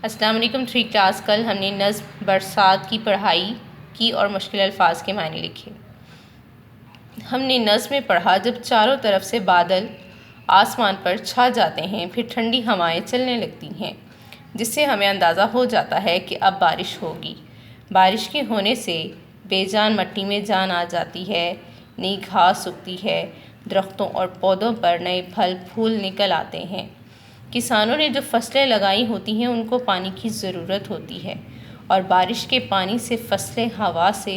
السلام علیکم 3 کلاس۔ کل ہم نے نظم برسات کی پڑھائی کی اور مشکل الفاظ کے معنی لکھے۔ ہم نے نظم میں پڑھا، جب چاروں طرف سے بادل آسمان پر چھا جاتے ہیں، پھر ٹھنڈی ہوائیں چلنے لگتی ہیں، جس سے ہمیں اندازہ ہو جاتا ہے کہ اب بارش ہوگی۔ بارش کے ہونے سے بے جان مٹی میں جان آ جاتی ہے، نئی گھاس اگتی ہے، درختوں اور پودوں پر نئے پھل پھول نکل آتے ہیں۔ کسانوں نے جو فصلیں لگائی ہوتی ہیں ان کو پانی کی ضرورت ہوتی ہے، اور بارش کے پانی سے فصلیں ہوا سے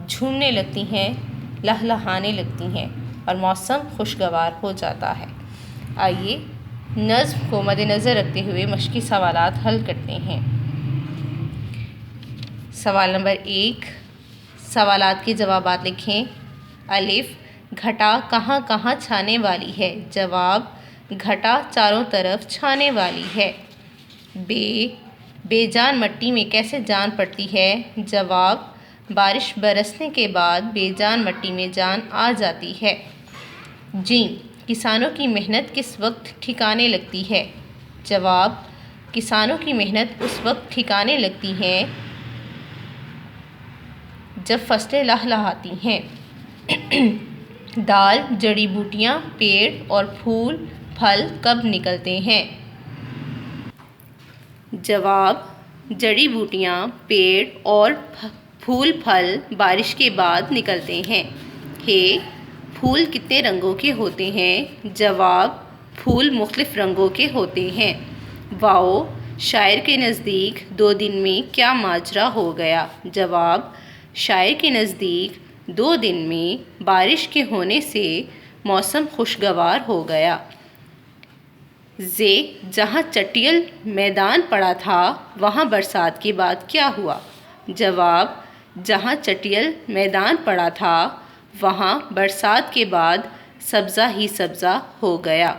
جھومنے لگتی ہیں، لہلہانے لگتی ہیں اور موسم خوشگوار ہو جاتا ہے۔ آئیے نظم کو مد نظر رکھتے ہوئے مشقی سوالات حل کرتے ہیں۔ سوال نمبر 1، سوالات کے جوابات لکھیں۔ الف، گھٹا کہاں کہاں چھانے والی ہے؟ جواب، گھٹا چاروں طرف چھانے والی ہے۔ بے جان مٹی میں کیسے جان پڑتی ہے؟ جواب، بارش برسنے کے بعد بے جان مٹی میں جان آ جاتی ہے۔ کسانوں کی محنت کس وقت ٹھکانے لگتی ہے؟ جواب، کسانوں کی محنت اس وقت ٹھکانے لگتی ہے جب فصلیں لہلہاتی ہیں۔ جڑی بوٹیاں، پیڑ اور پھول پھل کب نکلتے ہیں؟ جواب، جڑی بوٹیاں، پیڑ اور پھول پھل بارش کے بعد نکلتے ہیں۔ پھول کتنے رنگوں کے ہوتے ہیں؟ جواب، پھول مختلف رنگوں کے ہوتے ہیں۔ شاعر کے نزدیک 2 دن میں کیا ماجرا ہو گیا؟ جواب، شاعر کے نزدیک 2 دن میں بارش کے ہونے سے موسم خوشگوار ہو گیا۔ جہاں چٹیل میدان پڑا تھا وہاں برسات کے بعد کیا ہوا؟ جواب، جہاں چٹیل میدان پڑا تھا وہاں برسات کے بعد سبزہ ہی سبزہ ہو گیا۔